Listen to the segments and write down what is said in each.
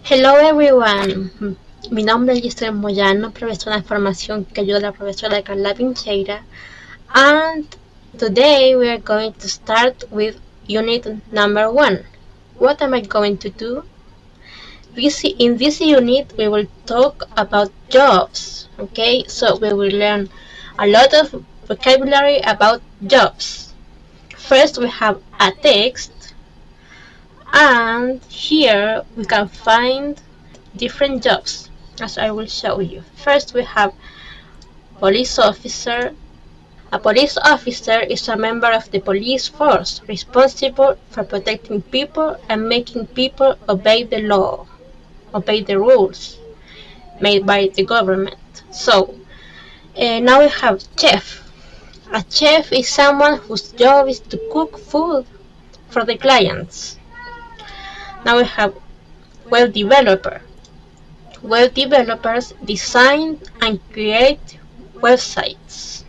Hello everyone, mi nombre es Giselle Moyano, profesora de formación que ayuda a la profesora Carla Pincheira, and today we are going to start with unit number 1. What am I going to do? In this unit we will talk about jobs, okay? So we will learn a lot of vocabulary about jobs. First we have a text, and here we can find different jobs, as I will show you. First we have police officer. A police officer is a member of the police force responsible for protecting people and making people obey the law, obey the rules made by the government. So now we have chef. A chef is someone whose job is to cook food for the clients. Now we have web developer. Web developers design and create websites.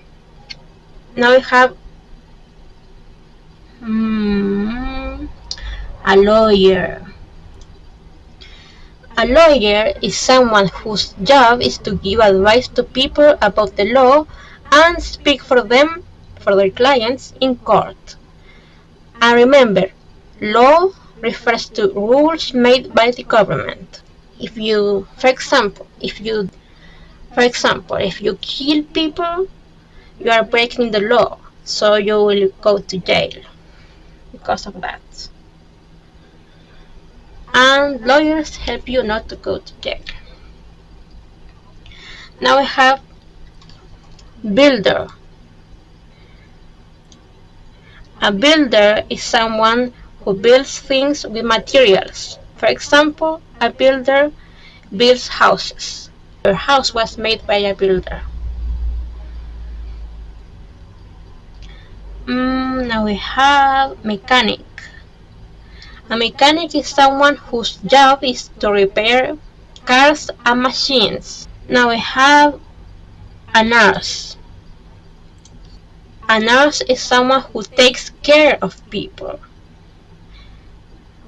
Now we have a lawyer. A lawyer is someone whose job is to give advice to people about the law and speak for them, for their clients, in court. And remember, law refers to rules made by the government. If you kill people, you are breaking the law, so you will go to jail because of that. And lawyers help you not to go to jail. Now we have builder. A builder is someone who builds things with materials. For example, a builder builds houses. Your house was made by a builder. Now we have mechanic. A mechanic is someone whose job is to repair cars and machines. Now we have a nurse. A nurse is someone who takes care of people.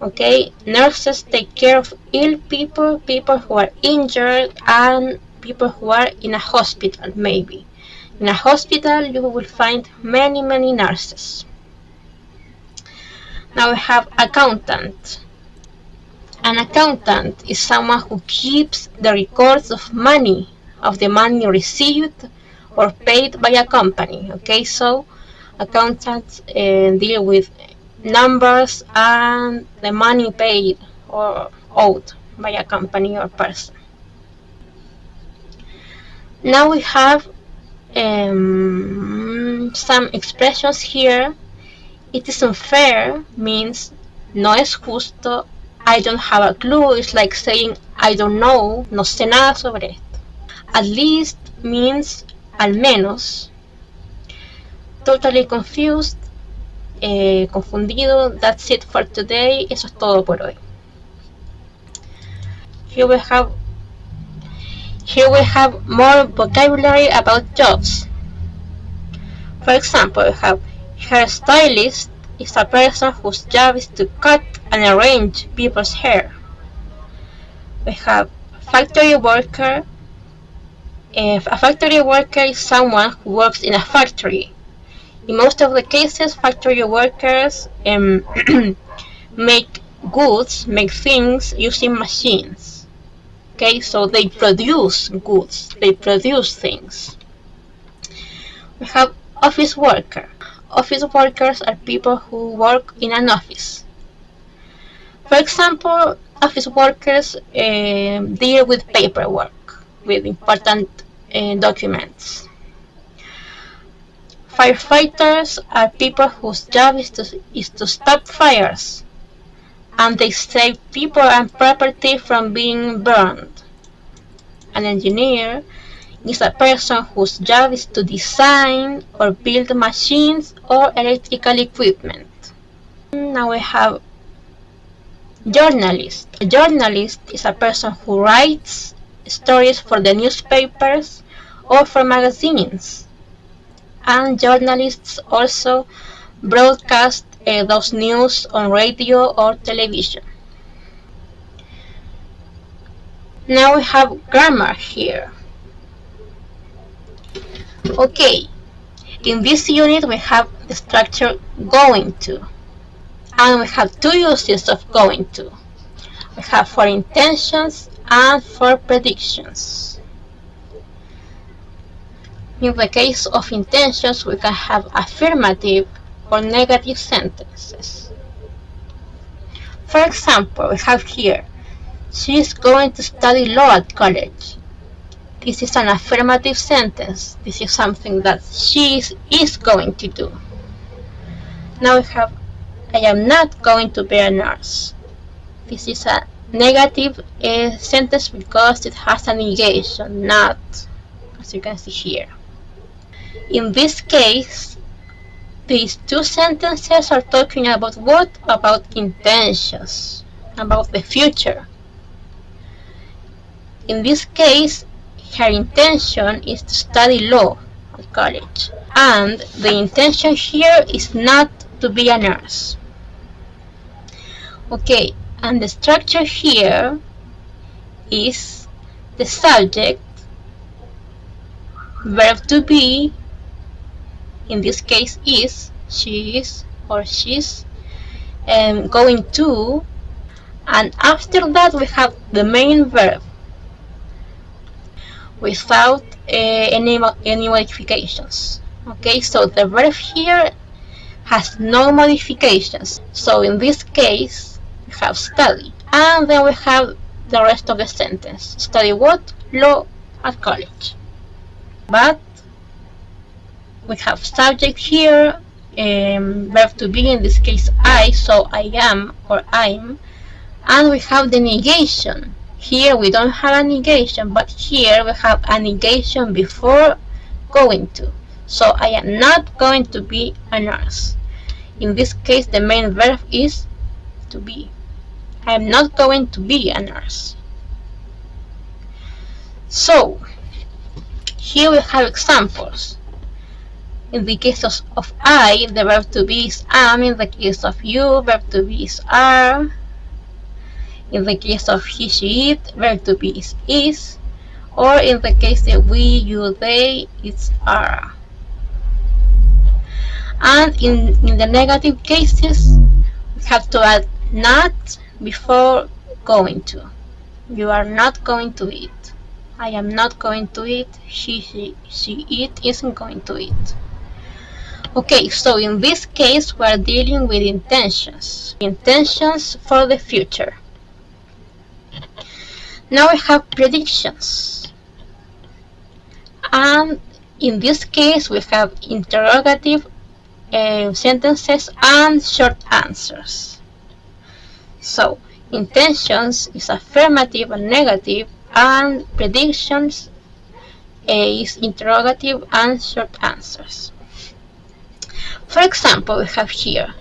Okay, nurses take care of ill people, people who are injured, and people who are in a hospital, maybe. In a hospital, you will find many nurses. Now we have accountant. An accountant is someone who keeps the records of money, of the money received or paid by a company. Okay, so accountants deal with numbers and the money paid or owed by a company or person. Now we have some expressions here. It is unfair means no es justo. I don't have a clue. It's like saying I don't know, no sé nada sobre esto. At least means al menos. Totally confused, confundido. That's it for today. Eso es todo por hoy. Here we have more vocabulary about jobs. For example, we have hairstylist is a person whose job is to cut and arrange people's hair. We have factory worker. A factory worker is someone who works in a factory. In most of the cases, factory workers make goods, make things using machines. Okay, so they produce goods, they produce things. We have office worker. Office workers are people who work in an office. For example, office workers deal with paperwork, with important documents. Firefighters are people whose job is to stop fires, and they save people and property from being burned. An engineer is a person whose job is to design or build machines or electrical equipment. Now we have journalist. A journalist is a person who writes stories for the newspapers or for magazines. And journalists also broadcast those news on radio or television. Now we have grammar here. Okay, in this unit we have the structure going to, and we have two uses of going to. We have for intentions and for predictions. In the case of intentions, we can have affirmative or negative sentences. For example, we have here, she is going to study law at college. This is an affirmative sentence. This is something that she is going to do. Now we have, I am not going to be a nurse. This is a negative sentence because it has a negation, not, as you can see here. In this case, these two sentences are talking about what? About intentions, about the future. In this case, her intention is to study law at college, and the intention here is not to be a nurse. Okay, and the structure here is the subject, verb to be, in this case is, she is or she's going to, and after that we have the main verb without any modifications. Okay, so the verb here has no modifications. So in this case we have study, and then we have the rest of the sentence. Study what? Law at college. But we have subject here, verb to be, in this case I, so I am or I'm, and we have the negation. Here we don't have a negation, but here we have a negation before going to. So I am not going to be a nurse. In this case the main verb is to be. I am not going to be a nurse. So here we have examples. In the case of I, the verb to be is am. In the case of you, verb to be is are. In the case of he, she, it, verb to be is. Or in the case of we, you, they, it's are. And in the negative cases, we have to add not before going to. You are not going to eat. I am not going to eat. She, it isn't going to eat. Okay, so in this case we are dealing with intentions. Intentions for the future. Now we have predictions. And in this case we have interrogative sentences and short answers. So intentions is affirmative and negative, and predictions is interrogative and short answers. For example, we have here,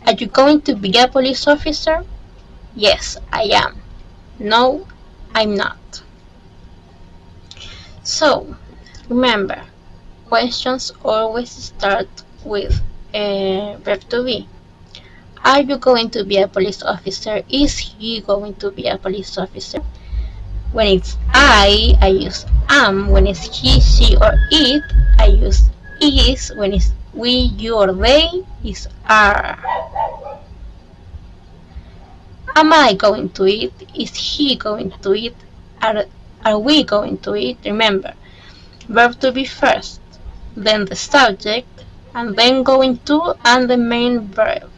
are you going to be a police officer? Yes, I am. No, I'm not. So, remember, questions always start with a verb to be. Are you going to be a police officer? Is he going to be a police officer? When it's I use am. When it's he, she, or it, I use is. When it's we, you, or they, is are. Am I going to eat? Is he going to eat? Are we going to eat? Remember, verb to be first, then the subject, and then going to, and the main verb.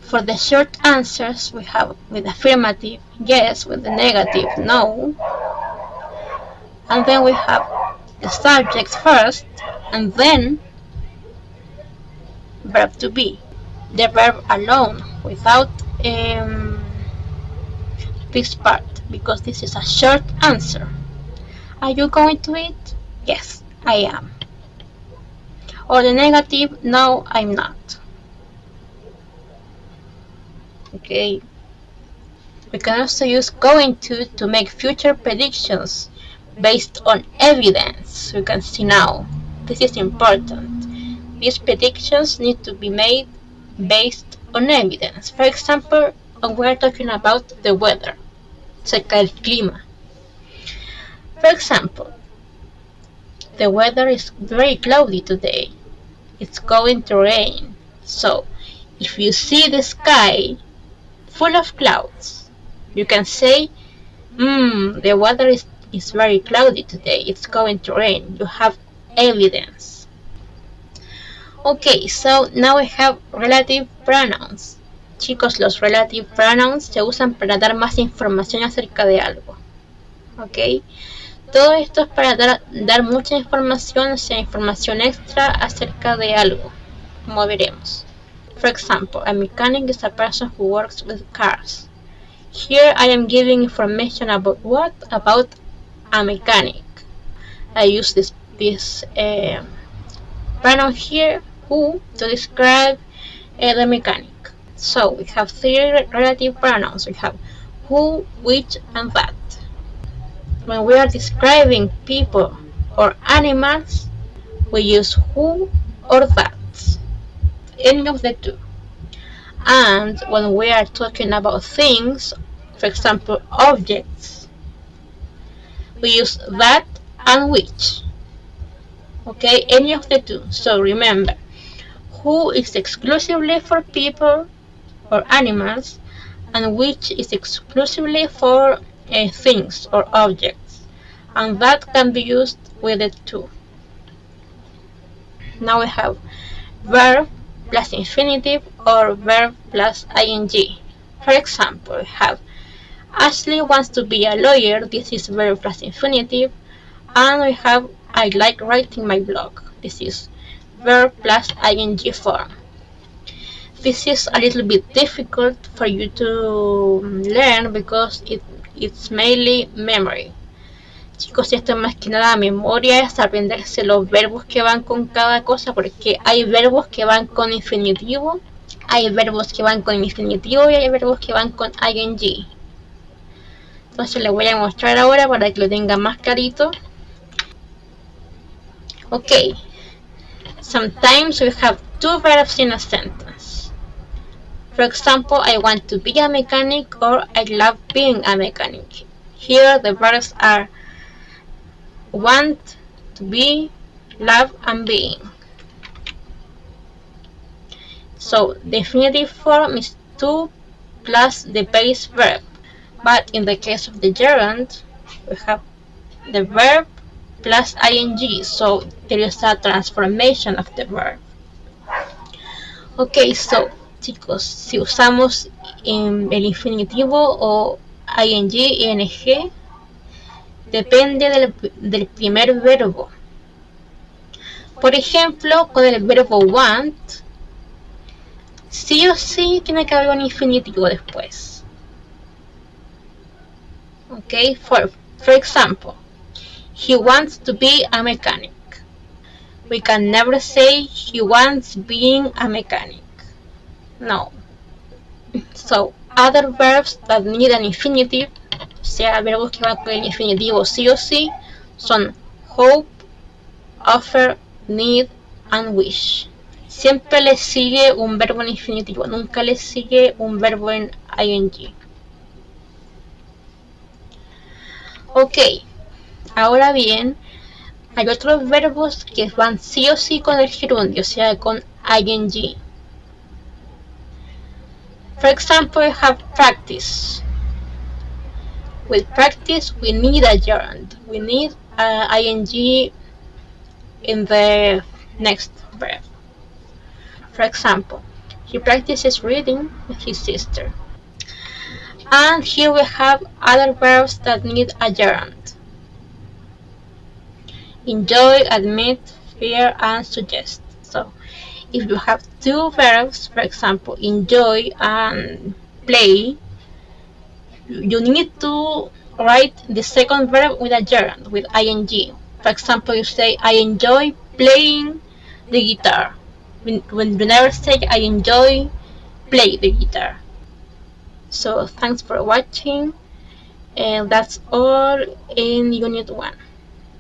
For the short answers, we have with affirmative, yes, with the negative, no. And then we have the subject first, and then verb to be. The verb alone, without this part, because this is a short answer. Are you going to eat? Yes, I am. Or the negative, no, I'm not. Okay. We can also use going to make future predictions based on evidence. You can see now. This is important. These predictions need to be made based on evidence. For example, when we're talking about the weather. acerca del clima. For example, the weather is very cloudy today. It's going to rain. So, if you see the sky full of clouds, you can say, the weather is very cloudy today. It's going to rain. You have evidence. Okay, so now we have relative pronouns. Chicos, los relative pronouns se usan para dar más información acerca de algo. Ok, todo esto es para dar mucha información, o sea, información extra acerca de algo, como veremos. For example, a mechanic is a person who works with cars. Here I am giving information about what? About a mechanic. I use this pronoun here, who, to describe the mechanic. So we have three relative pronouns. We have who, which, and that. When we are describing people or animals, we use who or that, any of the two. And when we are talking about things, for example, objects, we use that and which. Okay, any of the two. So remember, who is exclusively for people or animals, and which is exclusively for things or objects, and that can be used with the two. Now we have verb plus infinitive or verb plus ing. For example, we have Ashley wants to be a lawyer. This is verb plus infinitive. And we have I like writing my blog. This is verb plus ing form. This is a little bit difficult for you to learn because it's mainly memory. Chicos, esto es más que nada memoria, es aprenderse los verbos que van con cada cosa, porque hay verbos que van con infinitivo, hay verbos que van con infinitivo y hay verbos que van con ing. Entonces les voy a mostrar ahora para que lo tengan más clarito. Okay, sometimes we have two verbs in a sentence. For example, I want to be a mechanic or I love being a mechanic. Here the verbs are want, to be, love, and being. So the infinitive form is to plus the base verb. But in the case of the gerund, we have the verb plus ing, so there is a transformation of the verb. Ok, so chicos, si usamos el infinitivo o ing, ing, depende del primer verbo. Por ejemplo, con el verbo want, sí o sí tiene que haber un infinitivo después. Ok, for example, he wants to be a mechanic. We can never say he wants being a mechanic. No. So, other verbs that need an infinitive, o sea, verbos que van con el infinitivo sí o sí, son hope, offer, need, and wish. Siempre le sigue un verbo en infinitivo, nunca le sigue un verbo en ing. Ok, ahora bien, hay otros verbos que van sí o sí con el gerundio, o sea, con ing. For example, we have practice. With practice, we need a gerund. We need ing in the next verb. For example, he practices reading with his sister. And here we have other verbs that need a gerund. Enjoy, admit, fear, and suggest. So, if you have two verbs, for example, enjoy and play, you need to write the second verb with a gerund, with ing. For example, you say, I enjoy playing the guitar. When you never say, I enjoy play the guitar. So, thanks for watching. And that's all in Unit 1.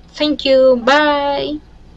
Thank you. Bye.